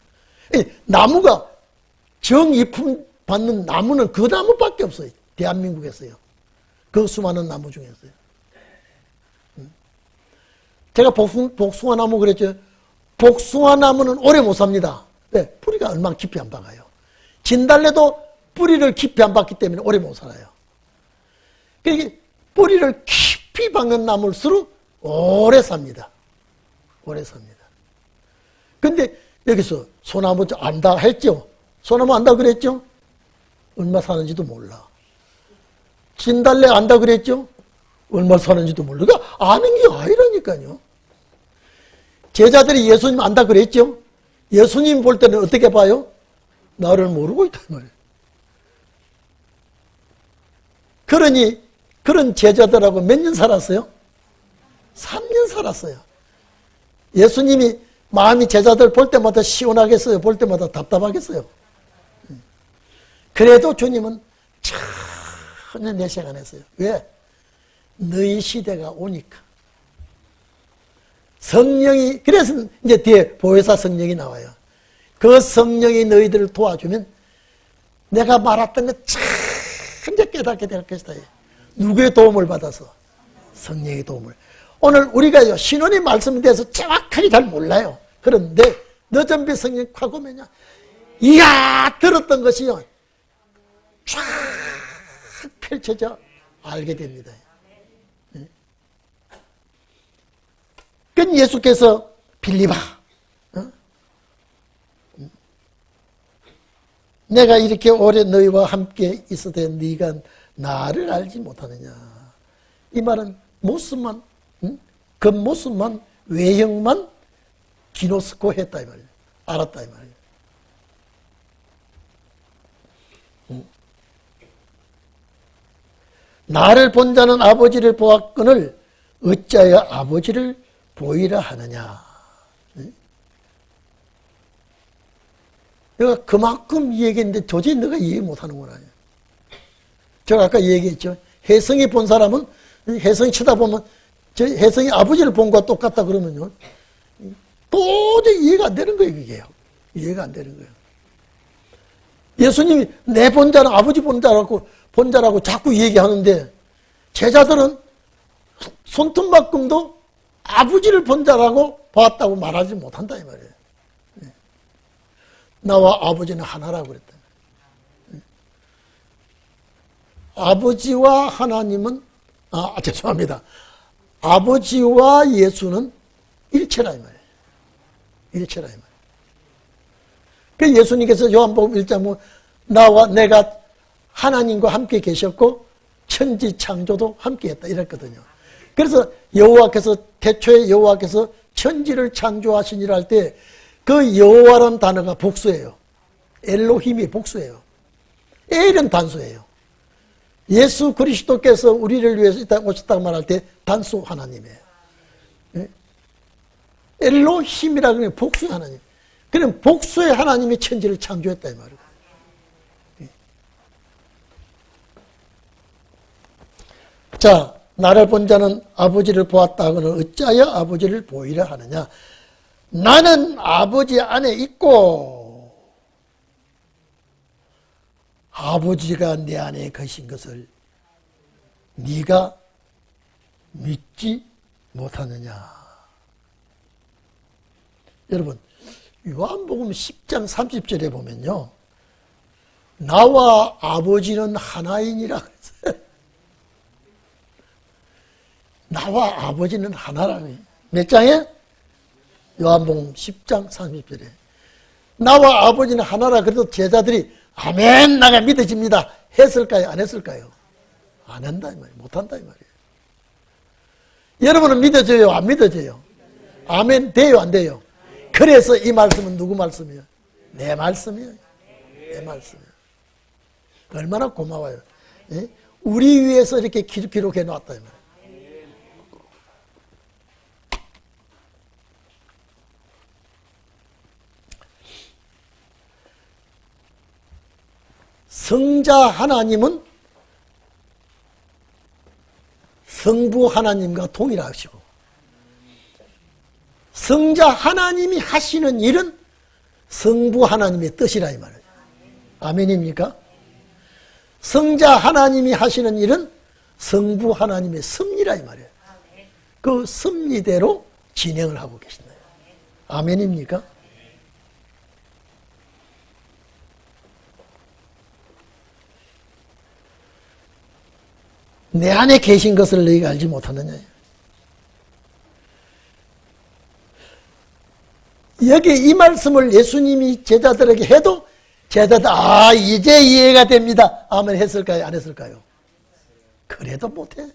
나무가 정이품 받는 나무는 그 나무밖에 없어요. 대한민국에서요. 그 수많은 나무 중에서요. 제가 복숭아 나무 그랬죠. 복숭아 나무는 오래 못 삽니다. 왜? 뿌리가 얼마나 깊이 안 박아요. 진달래도 뿌리를 깊이 안 박기 때문에 오래 못 살아요. 그러니까 뿌리를 깊이 박는 나무일수록 오래 삽니다. 오래 삽니다. 근데 여기서 소나무 안다 했죠? 소나무 안다 그랬죠? 얼마 사는지도 몰라. 진달래 안다 그랬죠? 얼마 사는지도 몰라. 그러니까 아는 게 아니라니까요. 제자들이 예수님 안다 그랬죠? 예수님 볼 때는 어떻게 봐요? 나를 모르고 있단 말이에요. 그러니 그런 제자들하고 몇 년 살았어요? 3년 살았어요. 예수님이 마음이 제자들 볼 때마다 시원하겠어요? 볼 때마다 답답하겠어요? 그래도 주님은 전혀 내색 안 했어요. 왜? 너희 시대가 오니까. 성령이, 그래서 이제 뒤에 보혜사 성령이 나와요. 그 성령이 너희들을 도와주면 내가 말했던 거 전혀 깨닫게 될 것이다. 누구의 도움을 받아서? 성령의 도움을. 오늘 우리가 신원의 말씀에 대해서 정확하게 잘 몰라요. 그런데 너전비 성령 확 오면요. 이야! 들었던 것이요. 쫙 펼쳐져 알게 됩니다. 그건 예수께서 빌립아, 내가 이렇게 오래 너희와 함께 있어도 네가 나를 알지 못하느냐. 이 말은 모습만, 겉모습만, 외형만 기노스코 했다 이 말이에요. 알았다 이 말이에요. 나를 본 자는 아버지를 보았거늘 어찌하여 아버지를 보이라 하느냐. 내가 그만큼 얘기했는데 도저히 너가 이해 못하는구나. 제가 아까 얘기했죠. 혜성이 본 사람은 혜성이 쳐다보면 저 혜성이 아버지를 본 것과 똑같다 그러면요. 도저히 이해가 안 되는 거예요. 그게요. 이해가 안 되는 거예요. 예수님이 내 본 자는 아버지 본 자라고 자꾸 얘기하는데 제자들은 손톱만큼도 아버지를 본 자라고 봤다고 말하지 못한다 이 말이에요. 나와 아버지는 하나라고 그랬다. 아버지와 하나님은 죄송합니다. 아버지와 예수는 일체라 이 말이에요. 일체라 이 말이에요. 그 예수님께서 요한복음 1장 뭐 나와 내가 하나님과 함께 계셨고 천지 창조도 함께 했다 이랬거든요. 그래서 여호와께서 태초에 여호와께서 천지를 창조하시니라 할 때 그 여호와라는 단어가 복수예요. 엘로힘이 복수예요. 엘은 단수예요. 예수 그리스도께서 우리를 위해서 오셨다고 말할 때 단수 하나님이에요. 엘로힘이라고 하면 복수의 하나님. 그럼 복수의 하나님이 천지를 창조했다 이 말이에요. 자, 나를 본 자는 아버지를 보았다 하고는 어찌하여 아버지를 보이려 하느냐. 나는 아버지 안에 있고 아버지가 내 안에 계신 것을 네가 믿지 못하느냐. 여러분 요한복음 10장 30절에 보면요. 나와 아버지는 하나이니라 그랬어요. 나와 아버지는 하나라고요. 몇 장에? 요한복음 10장 30절에. 나와 아버지는 하나라 그래도 제자들이 아멘 나가 믿어집니다 했을까요? 안 했을까요? 안 한다 이 말이에요. 못한다 이 말이에요. 여러분은 믿어져요? 안 믿어져요? 아멘 돼요? 안 돼요? 그래서 이 말씀은 누구 말씀이에요? 내 말씀이에요. 내 말씀이에요. 얼마나 고마워요. 예? 우리 위해서 이렇게 기록해 놨다 이 말이에요. 성자 하나님은 성부 하나님과 동일하시고 성자 하나님이 하시는 일은 성부 하나님의 뜻이라 이 말이에요. 아멘입니까? 성자 하나님이 하시는 일은 성부 하나님의 섭리라 이 말이에요. 그 섭리대로 진행을 하고 계신다. 아멘입니까? 내 안에 계신 것을 너희가 알지 못하느냐. 여기 이 말씀을 예수님이 제자들에게 해도 제자들 이제 이해가 됩니다. 아멘 했을까요? 안 했을까요? 그래도 못해.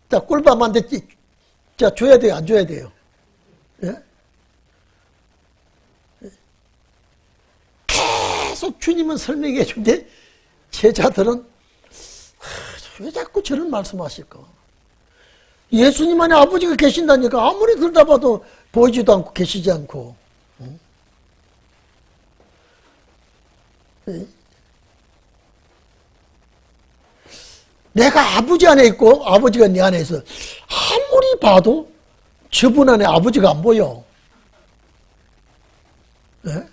자, 꿀밤한테 자 줘야 돼요? 안 줘야 돼요? 예? 계속 주님은 설명해 주는데 제자들은 왜 자꾸 저런 말씀하실까? 예수님 안에 아버지가 계신다니까 아무리 들다봐도 보이지도 않고 계시지 않고. 내가 아버지 안에 있고 아버지가 내 안에 있어. 아무리 봐도 저분 안에 아버지가 안 보여. 네?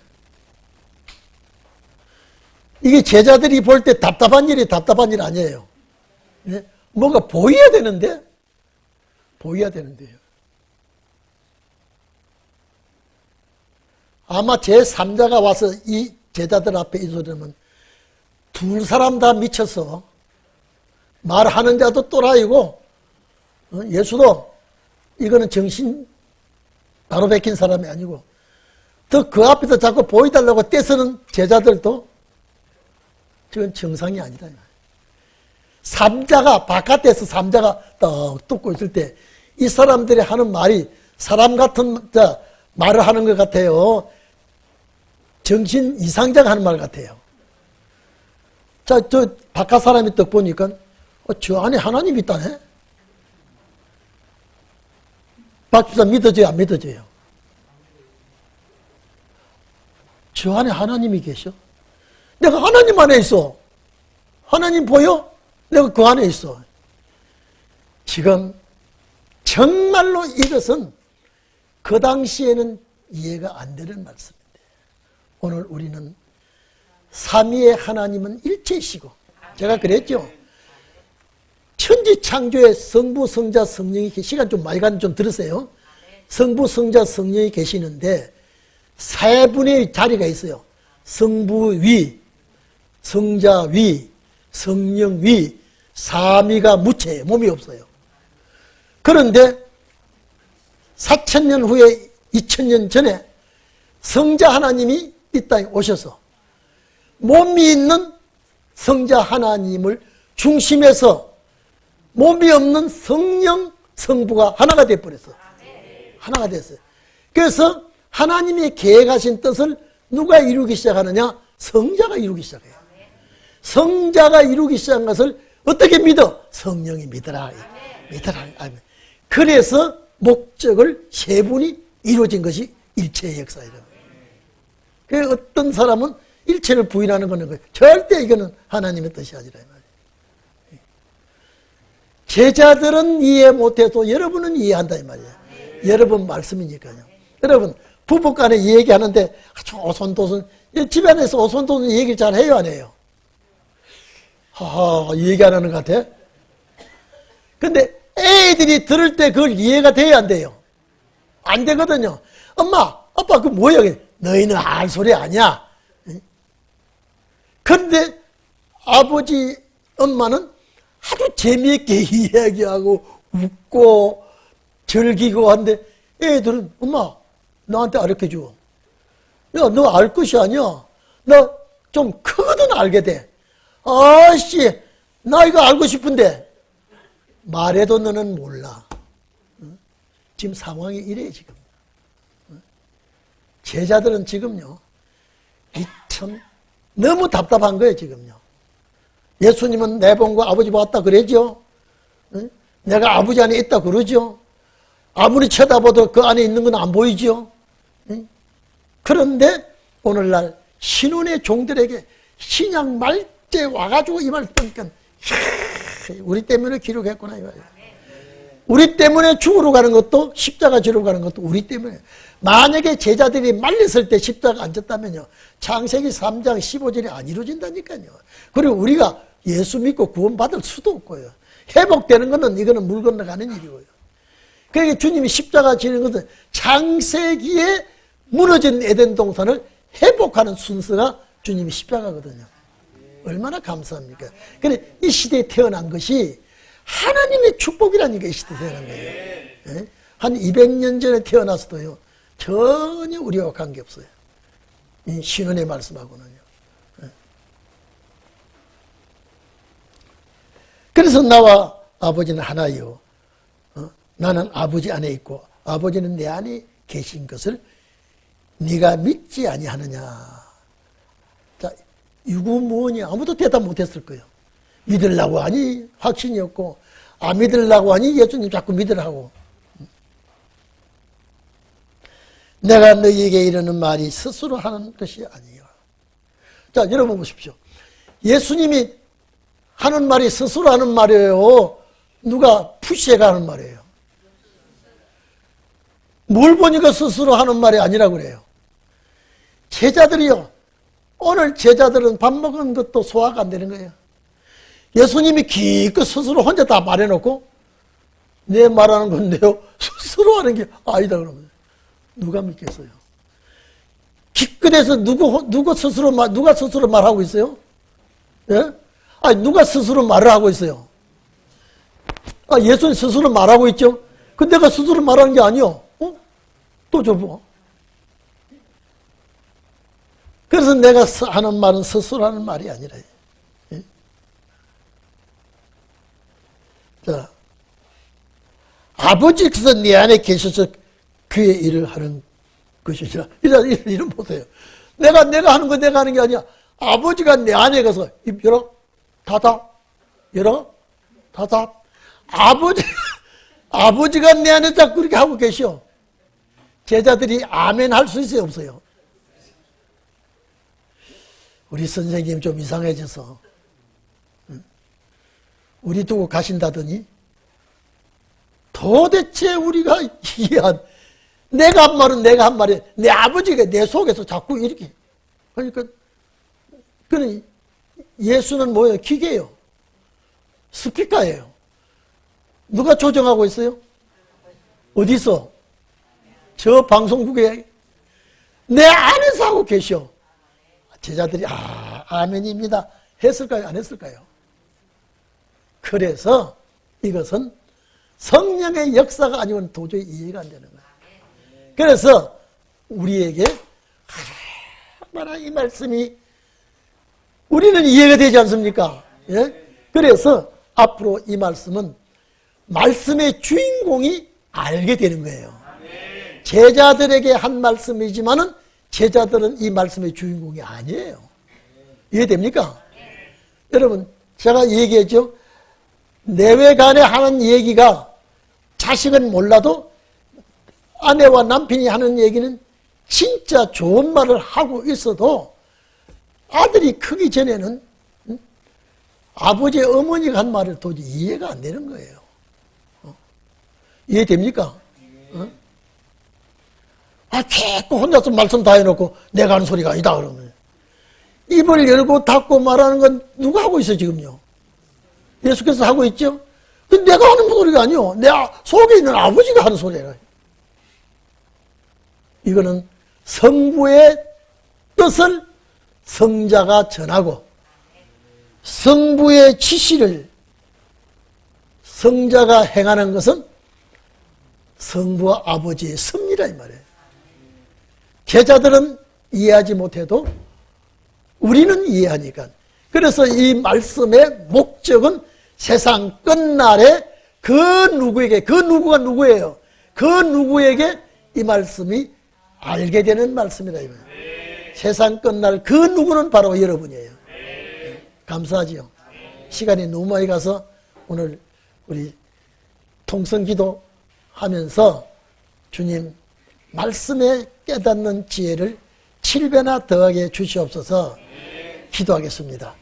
이게 제자들이 볼 때 답답한 일이 답답한 일 아니에요. 네? 뭐가 보여야 되는데 보여야 되는데요. 아마 제3자가 와서 이 제자들 앞에 이 소리면 두 사람 다 미쳐서 말하는 자도 또라이고 예수도 이거는 정신 바로 베낀 사람이 아니고 또 그 앞에서 자꾸 보여달라고 떼쓰는 제자들도 저건 정상이 아니다. 삼자가 바깥에서 삼자가 떡 뜯고 있을 때 이 사람들이 하는 말이 사람 같은 말을 하는 것 같아요. 정신 이상자가 하는 말 같아요. 자, 저 바깥 사람이 딱 보니까 저 안에 하나님이 있다네. 박주사 믿어져요? 안 믿어져요? 저 안에 하나님이 계셔? 내가 하나님 안에 있어. 하나님 보여? 내가 그 안에 있어. 지금 정말로 이것은 그 당시에는 이해가 안 되는 말씀인데 오늘 우리는 삼위의 하나님은 일체이시고 제가 그랬죠. 천지 창조에 성부, 성자, 성령이 시간 좀 많이 가는 좀 들으세요. 성부, 성자, 성령이 계시는데 세 분의 자리가 있어요. 성부 위, 성자 위, 성령 위, 삼위가 무체예요. 몸이 없어요. 그런데 4,000년 후에 2,000년 전에 성자 하나님이 이 땅에 오셔서 몸이 있는 성자 하나님을 중심에서 몸이 없는 성령 성부가 하나가 되어버렸어. 하나가 됐어요. 그래서 하나님이 계획하신 뜻을 누가 이루기 시작하느냐? 성자가 이루기 시작해요. 성자가 이루기 시작한 것을 어떻게 믿어? 성령이 믿어라. 믿어라. 그래서 목적을 세 분이 이루어진 것이 일체의 역사이라는 거예요. 그 어떤 사람은 일체를 부인하는 거는 절대 이거는 하나님의 뜻이 아니라 이 말이에요. 제자들은 이해 못해도 여러분은 이해한다 이 말이에요. 여러분 말씀이니까요. 여러분 부부 간에 얘기하는데 아주 오손도손 집안에서 오손도손 얘기를 잘 해요 안 해요? 하하 얘기 안 하는 것 같아. 근데 애들이 들을 때 그걸 이해가 돼야 안 돼요? 안 되거든요. 엄마 아빠 그 뭐야? 너희는 알 소리 아니야. 그런데 아버지 엄마는 아주 재미있게 이야기하고 웃고 즐기고 하는데 애들은 엄마 나한테 가르쳐줘. 야 너 알 것이 아니야. 나 좀 크거든 알게 돼. 아씨 나 이거 알고 싶은데 말해도 너는 몰라. 지금 상황이 이래 지금. 제자들은 지금요 참 너무 답답한 거예요 지금요. 예수님은 내 본과 아버지 봤다 그러죠. 내가 아버지 안에 있다 그러죠. 아무리 쳐다봐도 그 안에 있는 건 안 보이죠. 그런데 오늘날 신혼의 종들에게 신약 말째 와가지고 이 말 듣니까 우리 때문에 기록했구나 이거예요. 우리 때문에 죽으러 가는 것도 십자가 지러 가는 것도 우리 때문에. 만약에 제자들이 말렸을 때 십자가 안 졌다면요 창세기 3장 15절이 안 이루어진다니까요. 그리고 우리가 예수 믿고 구원받을 수도 없고요. 회복되는 것은 이거는 물 건너가는 일이고요. 그러니까 주님이 십자가 지는 것은 창세기에 무너진 에덴 동산을 회복하는 순서가 주님이 십자가거든요. 얼마나 감사합니까? 그런데 이 시대에 태어난 것이 하나님의 축복이라니까 이 시대에 태어난 거예요. 예? 한 200년 전에 태어났어도요 전혀 우리와 관계없어요. 이 신원의 말씀하고는요. 예? 그래서 나와 아버지는 하나요. 나는 아버지 안에 있고 아버지는 내 안에 계신 것을 네가 믿지 아니하느냐. 자, 유구무원이 아무도 대답 못했을 거예요. 믿으려고 하니 확신이 없고 안 믿으려고 하니 예수님 자꾸 믿으라고. 내가 너희에게 이르는 말이 스스로 하는 것이 아니요. 자, 여러분 보십시오. 예수님이 하는 말이 스스로 하는 말이에요. 누가 푸시해가 하는 말이에요. 뭘 보니까 스스로 하는 말이 아니라고 그래요. 제자들이요. 오늘 제자들은 밥 먹은 것도 소화가 안 되는 거예요. 예수님이 기껏 스스로 혼자 다 말해놓고 내 말하는 건데요. 스스로 하는 게 아니다 그러면 누가 믿겠어요? 기껏해서 누가 스스로 말하고 있어요? 예? 아니 누가 스스로 말을 하고 있어요? 아 예수님 스스로 말하고 있죠. 근데 내가 스스로 말하는 게 아니요. 또 줘봐. 그래서 내가 하는 말은 스스로 하는 말이 아니라. 예? 자, 아버지께서 네 안에 계셔서 그의 일을 하는 것이라. 이런 보세요. 내가 하는 거 내가 하는 게 아니야. 아버지가 내 안에 가서 입 열어, 닫아, 열어, 닫아. 아버지가 내 안에 딱 그렇게 하고 계셔. 제자들이 아멘 할 수 있어요, 없어요? 우리 선생님 좀 이상해져서 우리 두고 가신다더니 도대체 우리가 이해한 내가 한 말은 내가 한 말이 내 아버지가 내 속에서 자꾸 이렇게 그러니까 그는 예수는 뭐예요? 기계예요. 스피커예요. 누가 조정하고 있어요? 어디서? 저 방송국에 내 안에서 하고 계셔. 제자들이 아멘입니다 했을까요? 안 했을까요? 그래서 이것은 성령의 역사가 아니면 도저히 이해가 안 되는 거예요. 그래서 우리에게 얼마나 이 말씀이 우리는 이해가 되지 않습니까? 예? 그래서 앞으로 이 말씀은 말씀의 주인공이 알게 되는 거예요. 제자들에게 한 말씀이지만은 제자들은 이 말씀의 주인공이 아니에요. 이해됩니까? 여러분, 제가 얘기했죠. 내외간에 하는 얘기가 자식은 몰라도 아내와 남편이 하는 얘기는 진짜 좋은 말을 하고 있어도 아들이 크기 전에는 아버지, 어머니가 한 말을 도저히 이해가 안 되는 거예요. 이해됩니까? 자꾸 혼자서 말씀 다 해놓고 내가 하는 소리가 아니다 그러면 입을 열고 닫고 말하는 건 누가 하고 있어 지금요? 예수께서 하고 있죠? 근데 내가 하는 소리가 아니요. 내 속에 있는 아버지가 하는 소리예요. 이거는 성부의 뜻을 성자가 전하고 성부의 지시를 성자가 행하는 것은 성부와 아버지의 섭리라 이 말이에요. 제자들은 이해하지 못해도 우리는 이해하니까. 그래서 이 말씀의 목적은 세상 끝날에 그 누구에게, 그 누구가 누구예요? 그 누구에게 이 말씀이 알게 되는 말씀이라 이거예요. 세상 끝날 그 누구는 바로 여러분이에요. 감사하지요. 시간이 너무 많이 가서 오늘 우리 통성기도 하면서 주님 말씀에 깨닫는 지혜를 7배나 더하게 주시옵소서 기도하겠습니다.